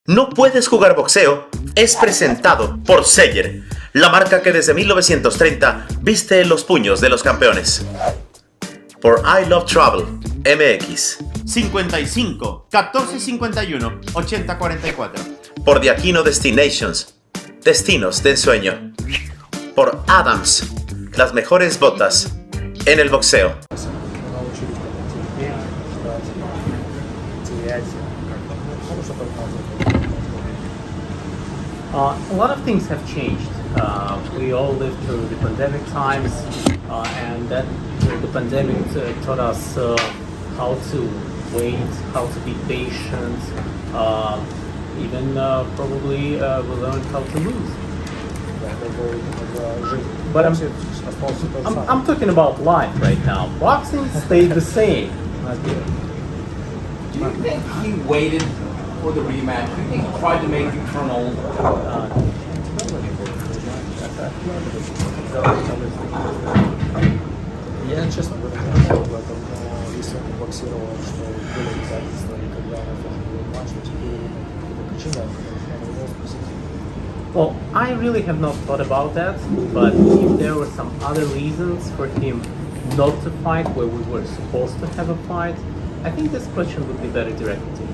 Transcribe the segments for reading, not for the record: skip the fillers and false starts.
No puedes jugar boxeo es presentado por Seyer, la marca que desde 1930 viste los puños de los campeones. Por I Love Travel MX 55 14 51 80 44. Por The Aquino Destinations, destinos de ensueño. Por Adams, las mejores botas en el boxeo. A lot of things have changed. We all lived through the pandemic times, and that the pandemic taught us how to wait, how to be patient. Even probably we learned how to lose. But I'm talking about life right now. Boxing stayed the same. Do you think he waited for the rematch? Do you think he tried to make you turn old? Я, честно говоря, не знаю об этом, но если он боксировал, что были обязательства, и когда он должен был матч, то теперь это причина, надо его спросить. Well, I really have not thought about that, but if there were some other reasons for him not to fight where we were supposed to have a fight, I think this question would be better directed to him.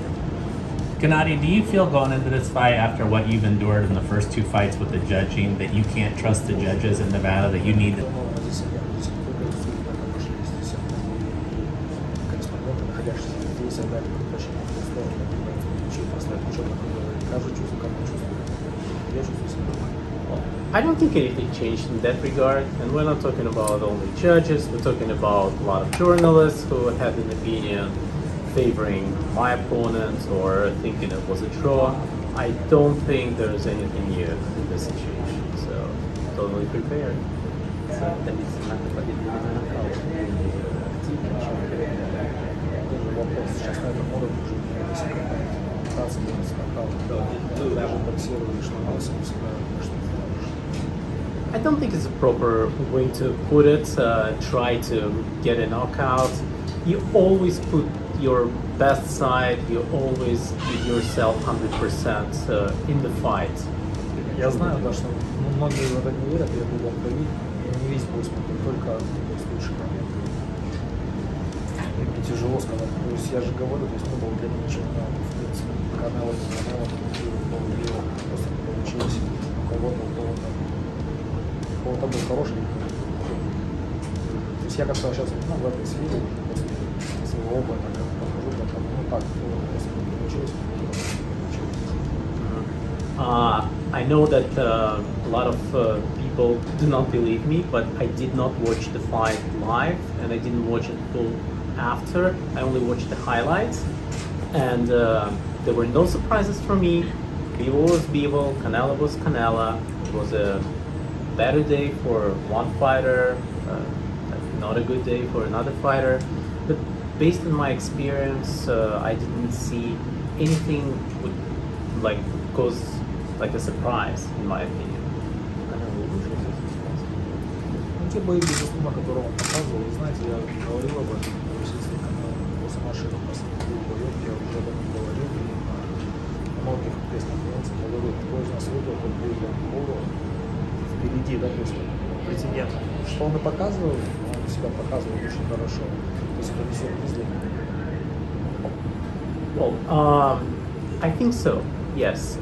Gennady, do you feel going into this fight after what you've endured in the first two fights with the judging that you can't trust the judges in Nevada, that you need to... I don't think anything changed in that regard, and we're not talking about only judges, we're talking about a lot of journalists who had an opinion favoring my opponent or thinking it was a draw. I don't think there's anything new in this situation, so totally prepared. I don't think it's a proper way to put it. Try to get a knockout. You always put your best side. You always give yourself 100% in the fight. Я знаю, да, что многие в это не верят, я был в крови, я не весь бой смотрю, только лучший момент. И мне тяжело сказать. То есть я же говорю, то есть не было для меня чемпионата, в принципе, Канело, просто не получилось. У кого-то был хороший. То есть я как-то сейчас в этой сфере, после своего опыта, как покажу, как так, просто не получилось. I know that a lot of people do not believe me, but I did not watch the fight live, and I didn't watch it full after. I only watched the highlights, and there were no surprises for me. Bivol was Bivol, Canelo was Canelo. It was a better day for one fighter, not a good day for another fighter. But based on my experience, I didn't see anything would like cause like a surprise, in my opinion. Ну, те бои, безусловно, которые он показывал, вы знаете, я говорил об этом, то есть если после машины последних боев, я уже об этом говорил, и на многих пресс-конференциях я говорю, кто из нас выбрал, тот будет впереди, да, то есть претендент. Что он и показывал, он себя показывал очень хорошо, то есть это не сюрприз для меня. Well, I think so, yes.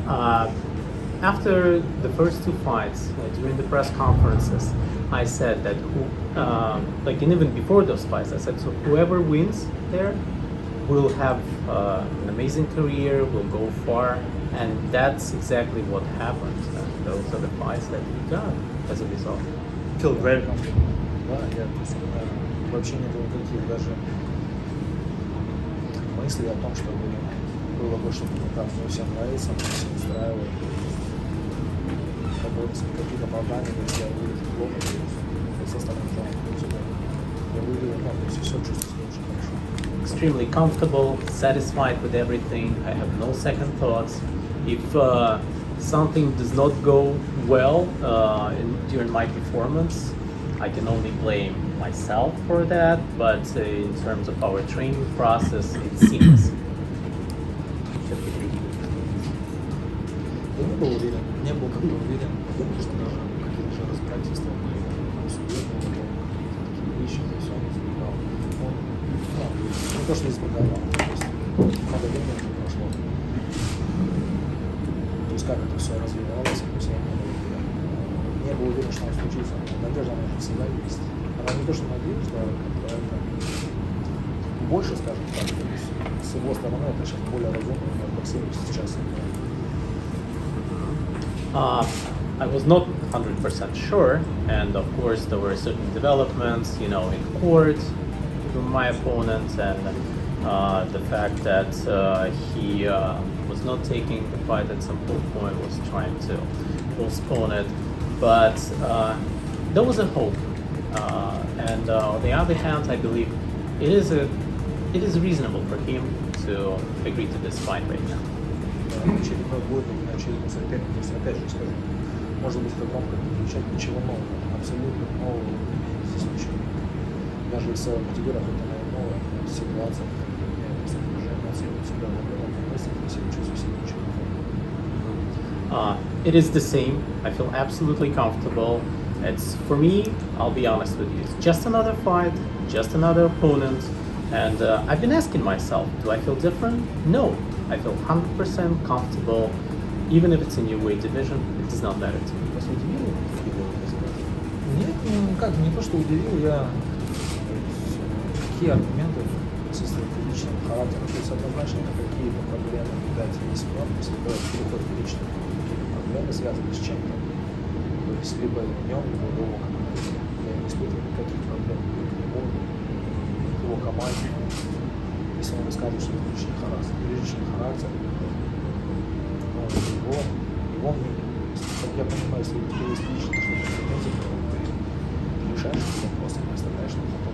After the first two fights, during the press conferences, I said that, like, and even before those fights, I said, so whoever wins there will have an amazing career, will go far, and that's exactly what happened. Those are the fights that we got as a result. Feel very comfortable. Да, я вообще не было никаких даже мыслей о том, что было бы что-то не так. Мне всем нравится, мне всем устраивает. Какие-то оправдания, если я выйду плохо, то со стороны я выйду, то есть все чувствую очень хорошо. Extremely comfortable, satisfied with everything. I have no second thoughts. If something does not go well during my performance, I can only blame myself for that, but in terms of our training process, it's seamless. Да не был уверен, не был как-то уверен, потому что даже какие-то же разбирательства были, судебные, такие вещи, то есть он избегал. Он, ну, не то, что избегал, а то есть много времени уже прошло. То есть как это все развивалось, то есть я не был уверен, что он случится. Надежда она же всегда есть. Она не то, что надежда, как-то это больше, скажем так, то есть с его стороны это сейчас более разумно, как боксирует сейчас. I was not 100% sure, and of course there were certain developments, you know, in court from my opponent, and the fact that he was not taking the fight at some point, was trying to postpone it, but there was a hope, and on the other hand, I believe it is reasonable for him to agree to this fight right now. Очередной бой, очередной соперник. То есть, опять же скажу, может быть, это громко не звучит, ничего нового, абсолютно нового здесь ничего нет. Даже если в категориях это новая ситуация, эмоции всегда в одном месте, все чувствуют себя ничего не It is the same. I feel absolutely comfortable. It's, for me, I'll be honest with you, it's just another fight, just another opponent, and I've been asking myself, do I feel different? No. I feel 100% comfortable, even if it's a new weight division, it does not matter to me. Вас удивило? Нет, как, не то, что удивил, я какие аргументы со стратегическим характером, то есть однозначно какие-то проблемы, дать есть план, если переход в личные проблемы, связаны с чем-то, то есть либо в нем, либо в его команде. Я не испытываю никаких проблем ни к нему, ни к его команде. Если он скажет, что это личный характер, но его мнение, как я понимаю, если у тебя есть личный претензии, то ты решаешь этот вопрос, и не оставляешь на потом,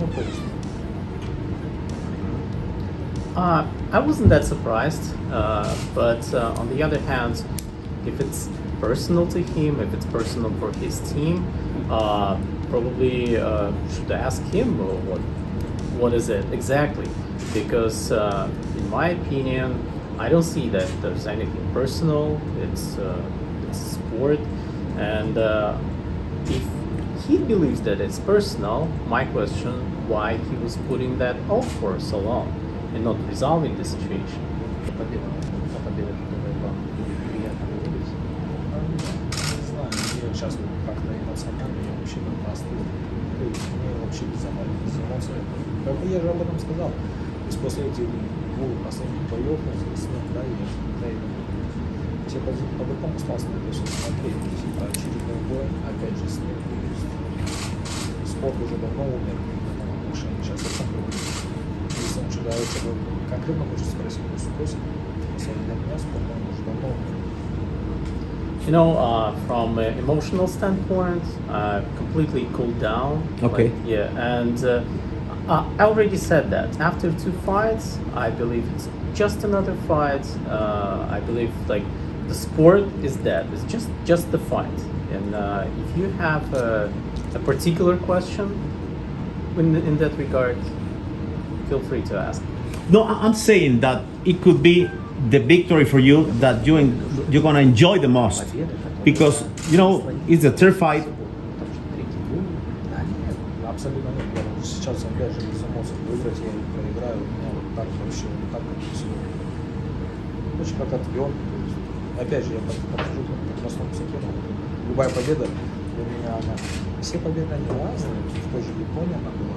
ну, то есть. I wasn't that surprised, but on the other hand, if it's personal to him, if it's personal for his team, probably should ask him what is it exactly, because in my opinion, I don't see that there's anything personal. It's sport, and if he believes that it's personal, my question, why he was putting that off for so long and not resolving the situation. Победа, которая вам приятно говорить. Не знаю, я сейчас как-то эмоционально, я вообще на простые. То есть мне вообще без эмоций. Как бы я же об этом сказал. То есть после этих двух последних боев, с ним, да, и все по-другому стал смотреть, смотреть. То есть это очередной бой, опять же, с ним. То есть спорт уже давно умер в этом отношении. Сейчас это если он человека конкретно хочет спросить, то спросит. Если для меня спорт, он уже давно умер. You know, from an emotional standpoint, completely cooled down. Okay. Like, yeah, and I already said that after 2 fights, I believe it's just another fight. I believe like the sport is dead. It's just the fight. And if you have a particular question in that regard, feel free to ask. No, I'm saying that it could be the victory for you that you're gonna enjoy the most, because you know it's the third fight. Да нет, абсолютно нет. Я вот сейчас опять же из эмоций выиграть, я и проиграю. У меня вот так вообще, вот так как все. Очень как отвертый. Опять же, я подхожу к простому психиатру. Любая победа для меня, она... Все победы, они разные. В той же Японии она была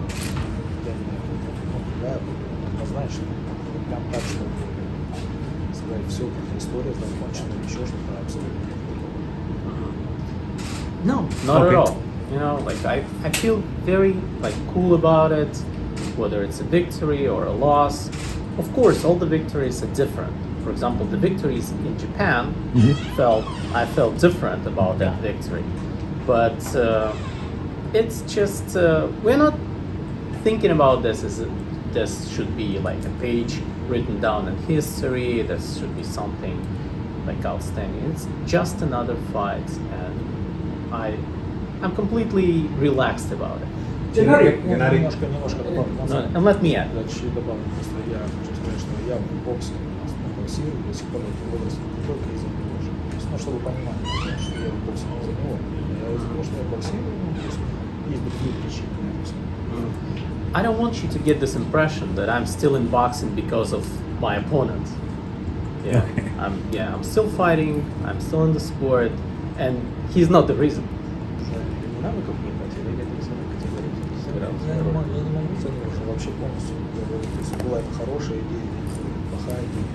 для меня, ну, другая, однозначно. Прям так, что сказать, все, как история закончена, еще что-то абсолютно. No, not Okay. at all. You know, like I feel very like cool about it, whether it's a victory or a loss. Of course, all the victories are different. For example, the victories in Japan I felt different about that victory, but it's just we're not thinking about this as this should be like a page written down in history. This should be something like outstanding. It's just another fight, and I'm completely relaxed about it. Немножко добавлю. No, and let me add. Я чуть-чуть добавлю, просто я хочу сказать, что я в боксе, боксирую до сих пор в этом возрасте, не только из-за него же. То есть, ну, чтобы понимать, что я в боксе не из-за него, я из-за того, что я боксирую, ну, то есть другие причины. I don't want you to get this impression that I'm still in boxing because of my opponent. Yeah, I'm still fighting. I'm still in the sport, and he's not the reason. Я не могу за него же вообще полностью говорить. То есть была это хорошая идея, плохая идея.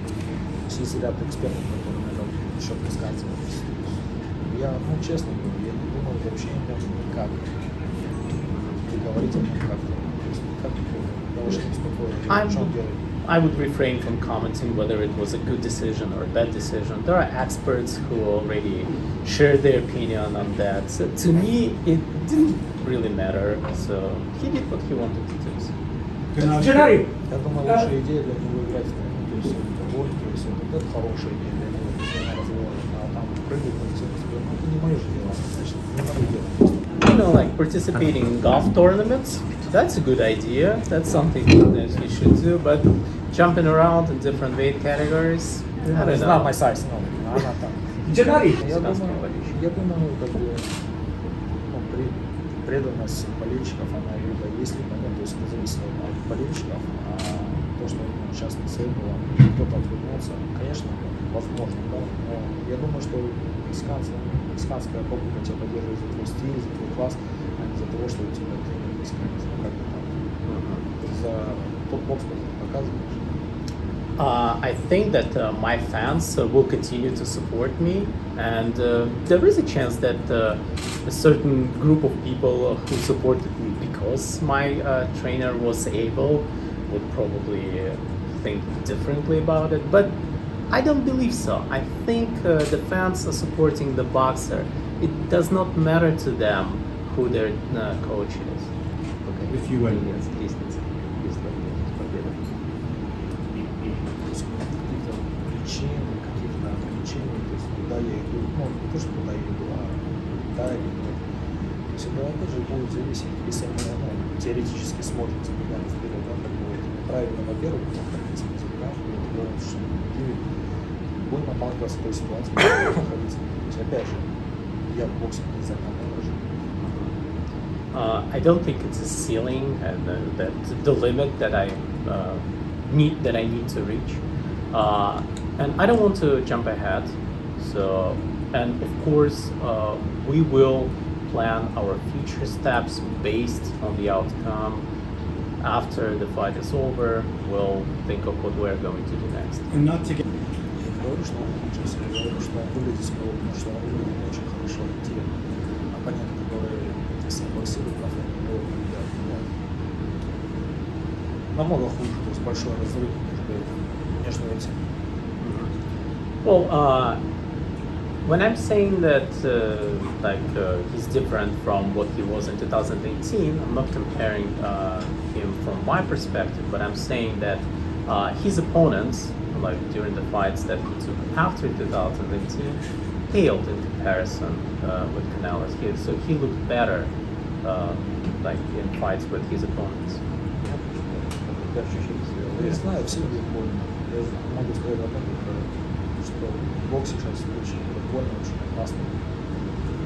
То есть есть ряд экспертов, которые на этом счет высказывались. Я, ну, честно говорю, я не думаю вообще о нем никак. Не говорить о нем как-то. То есть никак не думаю. Я очень беспокоен. Что он делает? I would refrain from commenting whether it was a good decision or a bad decision. There are experts who already shared their opinion on that. So to me, it didn't really matter. So he did what he wanted to do. Я думаю, лучшая идея для него играть в то есть бой, то есть это хорошая идея для него, для развода, а там прыгать по всему себе, ну это не мое же дело, значит, не мое дело. You know, like participating in golf tournaments, that's a good idea. That's something that you should do. But jumping around in different weight categories, I don't It's not my know. size, no. Она там. Я думаю, как бы ну, преданность болельщиков, она либо есть, либо нет, то есть это зависит от болельщиков, а то, что сейчас на было, кто-то отвернется, конечно, возможно, да, но я думаю, что мексиканская публика тебя поддерживает за твой стиль, за твой класс, а не за того, что у тебя тренер мексиканец, ну как бы там, за тот бокс, который ты показываешь. I think that my fans will continue to support me, and there is a chance that a certain group of people who supported me because my trainer was able would probably think differently about it. But I don't believe so. I think the fans are supporting the boxer. It does not matter to them who their coach is. Okay. If you win. Yes, please. Каких-то причин, каких-то ограничений, то есть куда я иду, ну не то, что куда я иду, а да или нет. То есть это опять же будет зависеть, если мы теоретически сможем забегать вперед, да, как бы это неправильно, во-первых, находиться на забегаем, это говорит, что мы будем отталкиваться в той ситуации, в которой мы находиться. То есть опять же, я в боксе не законный же. I don't think it's a ceiling and that the limit that I need to reach. And I don't want to jump ahead. So, and of course, we will plan our future steps based on the outcome. After the fight is over, we'll think of what we're going to do next. And not to get. Я не говорю, что он учился, я говорю, что он выглядит сегодня, что он выглядит очень хорошо. Те оппоненты, которые с ним боксируют, на фоне него выглядят намного хуже, то есть большой разрыв между этим. Well, when I'm saying that he's different from what he was in 2018, I'm not comparing him from my perspective, but I'm saying that his opponents, like during the fights that he took after 2018, paled in comparison with Canelo. So he looked better, like in fights with his opponents. Я знаю, всем будет больно. Я могу сказать о том, что бокс сейчас очень больно, очень опасно.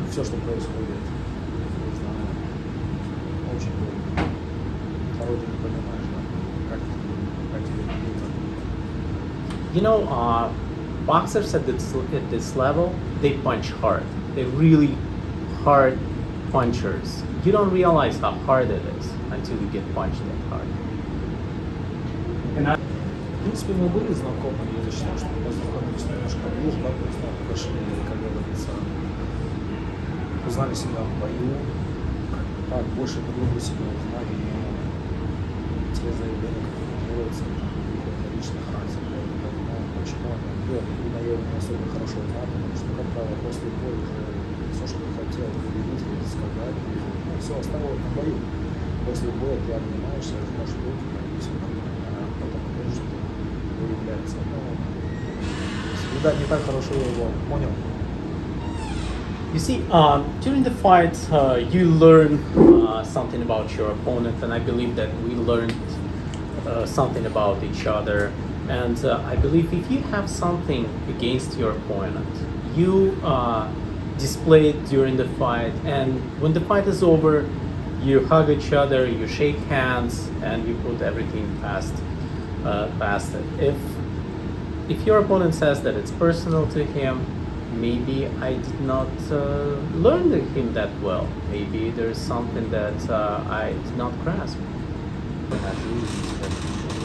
Все, что происходит, не знаю, очень больно. Порой ты не понимаешь, как тебе это. You know, boxers at this level, they punch hard. They're really hard punchers. You don't realize how hard it is until you get punched that hard. В принципе, мы были знакомы, я считаю, что мы познакомились немножко ближе, да, то есть пошли, как говорится, узнали себя в бою, как больше друг друга себя узнали, но те заявления, которые делаются, это личный характер, я не понимаю, почему они делают, именно я его не особо хорошо знаю, потому что, как правило, после боя уже все, что ты хотел, победить, сказать, и все оставилось на бою. После боя ты обнимаешься, жмешь руки, и все, потом что выявляется. Ну, видать, не так хорошо я его понял. You see, during the fight, you learn something about your opponent, and I believe that we learned something about each other. And I believe if you have something against your opponent, you display it during the fight, and when the fight is over, you hug each other, you shake hands, and you put everything past it. If your opponent says that it's personal to him, maybe I did not learn him that well. Maybe there's something that I did not grasp.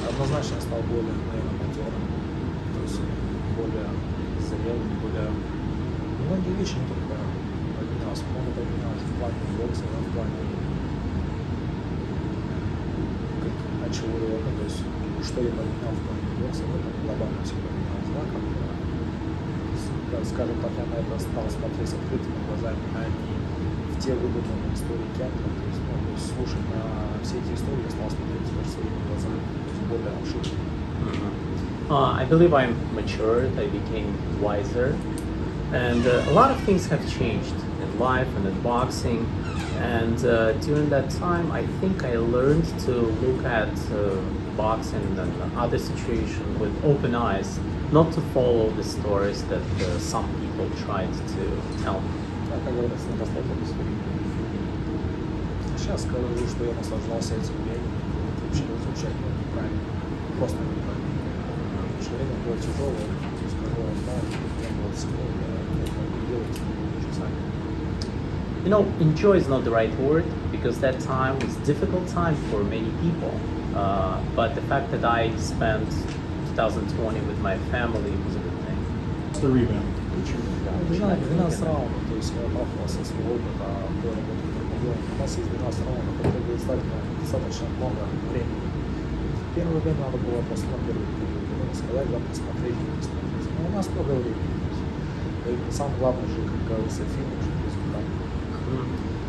Однозначно стал более, наверное, матерым, то есть более зрелым, более... Многие вещи не только поменялось, много поменялось в плане бокса, в плане как начало его, то есть что я поменял в плане бокса, в этом глобально все поменялось, да, как, скажем так, я на это стал смотреть с открытыми глазами, а не в те выдуманные истории Кемпа, то есть слушать на все эти истории я стал смотреть теперь своими глазами, то есть более обширно. I believe I'm matured, I became wiser, and a lot of things have changed in life and in boxing, and during that time I think I learned to look at boxing and other situations with open eyes, not to follow the stories that some people tried to tell me. Как говорится, недостаточно своих. Сейчас скажу, что я наслаждался этим временем, это вообще звучать неправильно, просто неправильно. Потому что время было тяжелое, скажу вам, да, я был сегодня, я делать часами. You know, enjoy is not the right word, because that time was a difficult time for мany people. But the fact that I spent 2020 with my family was a good thing. The rebound. 12 раундов, то есть я оправдывался свой опыт, до работы в регионе. У нас есть 12 раундов, это достаточно много времени. В первое время надо было просто на первый период сказать, да, посмотреть, не посмотреть. Но у нас много времени. Самое главное же, как говорится, финиш, результат.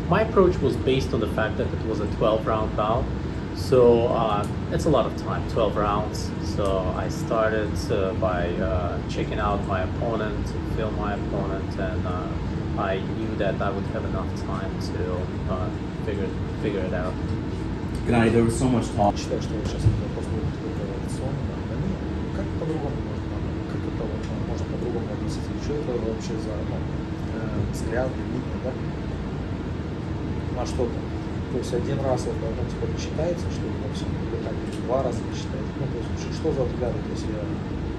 My approach was based on the fact that it was a 12-round bout. So it's a lot of time, 12 rounds. So I started by checking out my opponent, film my opponent, and I knew that I would have enough time to figure it out. Gennady, there was so much talk. Считаю, что сейчас это вопрос будет только эволюционный, да нет, как по-другому можно, как это вот можно по-другому относиться, что это вообще за взгляд, видно, да, на что-то. То есть один раз это типа не считается, что ли, во всем, или так, два раза не считается. Ну, то есть что за взгляды? То есть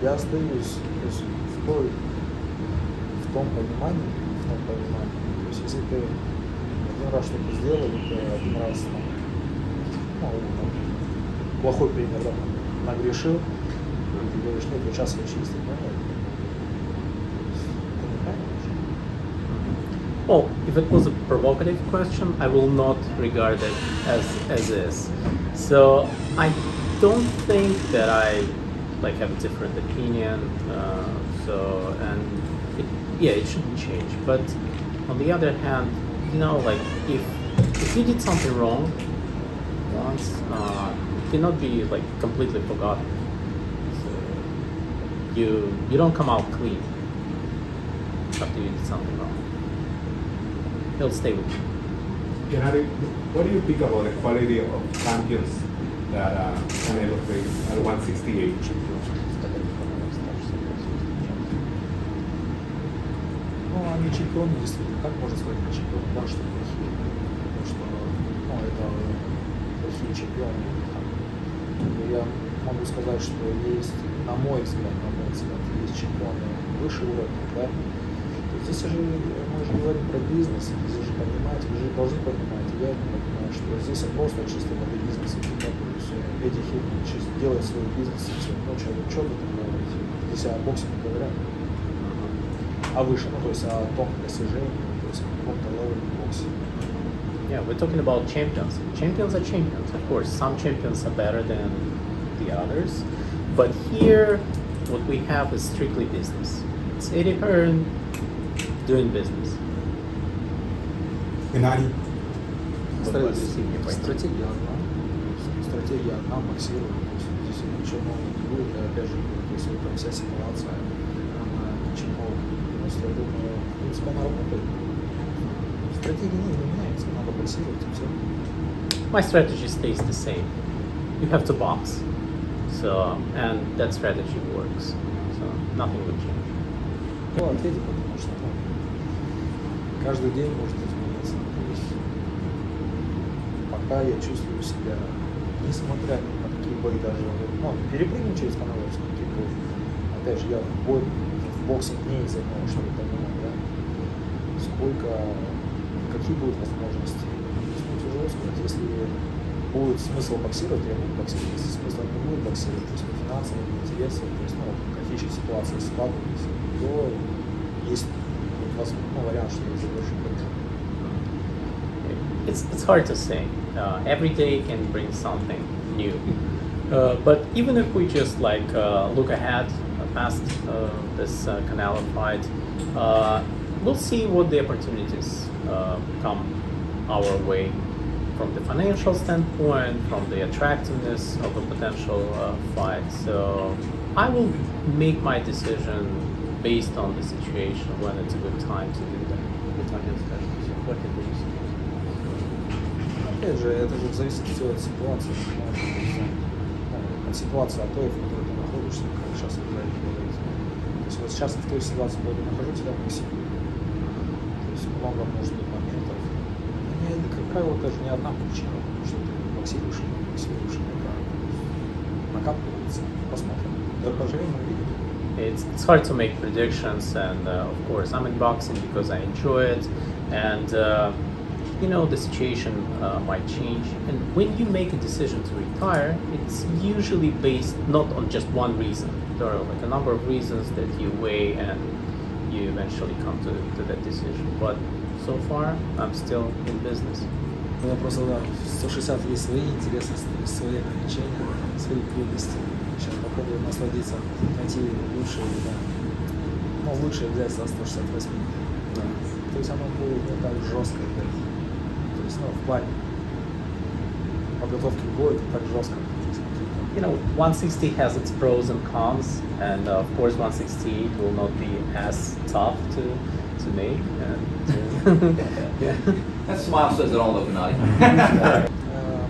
я остаюсь то есть, в том понимании. То есть если ты один раз что-то сделал, или ты один раз там, плохой пример, да, нагрешил, и ты говоришь, нет, вот сейчас я чистый, да, это неправильно. Well, if it was a provocative question, I will not regard it as is. So I don't think that I have a different opinion. It shouldn't change. But on the other hand, you know, like if you did something wrong once, it cannot be like completely forgotten. So you don't come out clean after you did something wrong. He'll stay with you. Gennady, what do you think about the quality of champions that Canelo faced at 168? Ну, они чемпионы, действительно, как можно сказать про чемпионы, да, что плохие, потому что, это плохие чемпионы, я могу сказать, что есть, на мой взгляд, есть чемпионы выше уровня, да. Здесь же мы же говорим про бизнес, здесь же понимаете, вы же должны понимать, я не понимаю, что здесь просто чисто воды бизнес, то есть эти хипники делают свой бизнес, и все, что вы там говорите, здесь о боксе не говорят, а выше, то есть о том достижении, то есть о каком-то левеле в боксе. Yeah, we're talking about champions. Champions are champions, of course. Some champions are better than the others, but here, what we have is strictly business. It's Eddie Hearn doing business. Gennady, Стратегия одна, боксирование, здесь ничего нового не будет, и опять же, то есть это вся ситуация, она ничего нового. Просто я думаю, в принципе, она работает. Стратегия не меняется, надо боксировать и все. My strategy stays the same. You have to box. So, and that strategy works. So nothing would change. Ну, ответить, потому что каждый день может измениться. То есть пока я чувствую себя, несмотря на какие бои даже, ну, перепрыгну через каналовские какие бои. Опять же, я в боксинг не из-за того, чтобы понимать, да, какие будут возможности. Ну, тяжело сказать, если будет смысл боксировать, я буду боксировать. Если смысла не будет боксировать, то есть финансовые интересы, то есть, ну, какие ситуации складываются, то есть вариант, что я завершу карьеру. It's hard to say. Every day can bring something new. But even if we just look ahead past this Canelo fight, we'll see what the opportunities come our way from the financial standpoint, from the attractiveness of a potential fight. So I will make my decision based on the situation when it's a good time to do that. What can we say? Опять же, это же зависит все от ситуации. От ситуации, от той, в которой ты находишься, как сейчас играет говорить. То есть вот сейчас в той ситуации, в которой я нахожусь, я не себе. То есть много может быть моментов. Это, как правило, даже не одна причина, что ты боксируешь или не боксируешь. Это накапливается. Посмотрим. Да, поживем, увидим. It's hard to make predictions, and of course I'm in boxing because I enjoy it, and the situation might change. And when you make a decision to retire, it's usually based not on just one reason. There are a number of reasons that you weigh, and you eventually come to that decision. But so far, I'm still in business. У меня просто, да, в 160 есть свои интересы, свои ограничения, свои трудности. Сейчас попробую насладиться, найти лучшие, да. Ну, лучшее взять за 168. Да. То есть оно будет не так жестко. Да. То есть, в плане подготовки к бою это так жестко. 160 has its pros and cons, and of course 168 will not be as tough to make. And, yeah. That smile says it all, though, Gennady.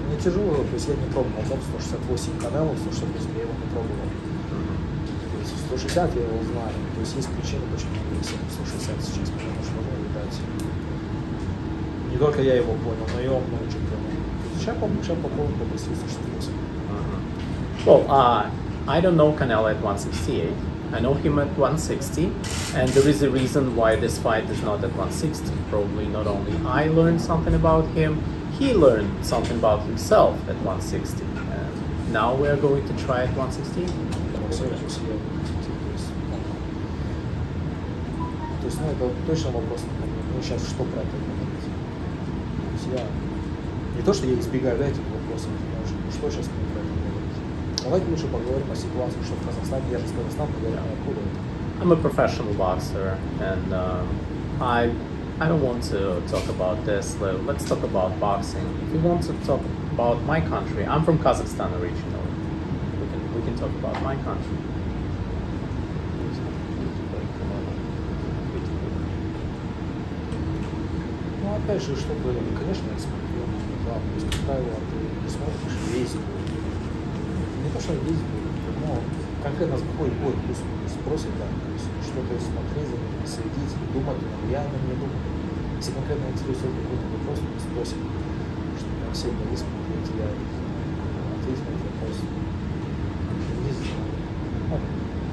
Мне тяжело, то есть я не пробовал топ 168 Канело, 168 я его не пробовал. То есть 160 я его знаю, то есть есть причины, почему я весил 160 сейчас, потому что, видать, не только я его понял, но и он много чего понял. Сейчас попробуем побыстрее 168. Well, I don't know Canelo at 168. I know him at 160, and there is a reason why this fight is not at 160. Probably not only I learned something about him, he learned something about himself at 160. And now we are going to try at 160. То есть, это точно вопрос, ну, сейчас что про это говорить. То есть я, не то, что я избегаю этих вопросов, но что сейчас мне про это говорить. Давайте лучше поговорим о ситуации, что в Казахстане, я же с Казахстана, поговорим откуда. I'm a professional boxer, and I don't want to talk about this. Let's talk about boxing. If you want to talk about my country, I'm from Kazakhstan originally. We can talk about my country. Ну, опять же, чтобы, конечно, я смотрю, да, то есть, как правило, ты не смотришь весь бой. Не то, что весь бой, но конкретно какой бой пусть спросит, да, то есть что-то смотреть, следить, думать, я не думаю. Если конкретно интересует какой-то вопрос, то спросит, что я все бои смотреть, я ответить на этот вопрос. Не знаю.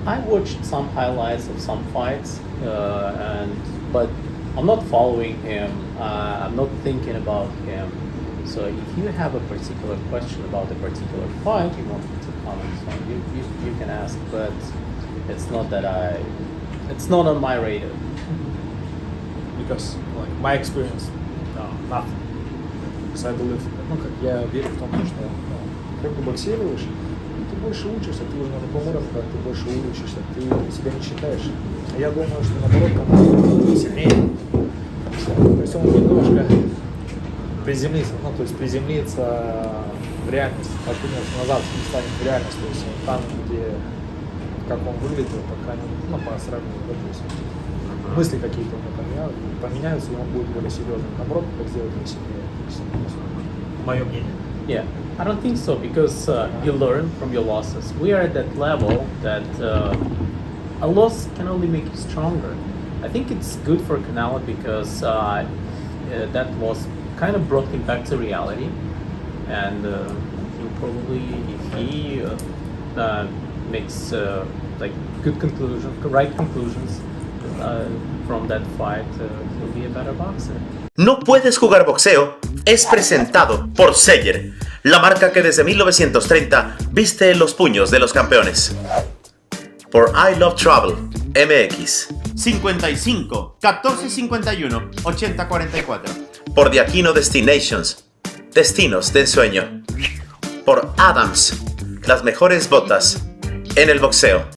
I watched some highlights of some fights, but I'm not following him. I'm not thinking about him. So if you have a particular question about a particular fight you want me to comment on, you can ask. But it's not that it's not on my radar. Because my experience, nothing. Because I believe, я верю в том, что как ты боксируешь, ты больше учишься, ты уже на таком уровне, когда ты больше учишься, ты себя не считаешь. А я думаю, что наоборот, как сильнее. То есть он немножко приземлиться, то есть приземлиться в реальность, откуда назад станет в реальность, то есть там, где, как он выглядит, по крайней мере, по сравнению, то есть мысли какие-то у него поменяются, и он будет более серьезным. Наоборот, как сделать его сильнее, мое мнение. Yeah, I don't think so because you learn from your losses. We are at that level that a loss can only make you stronger. I think it's good for Canelo because that loss kind of brought him back to reality, and he'll probably, if he makes like good conclusions, right conclusions from that fight, he'll be a better boxer. No Puedes Jugar Boxeo es presentado por Seller, la marca que desde 1930 viste los puños de los campeones. Por I Love Travel, MX. 55 14 51 80 44. Por The Aquino Destinations, destinos de ensueño. Por Adams, las mejores botas en el boxeo.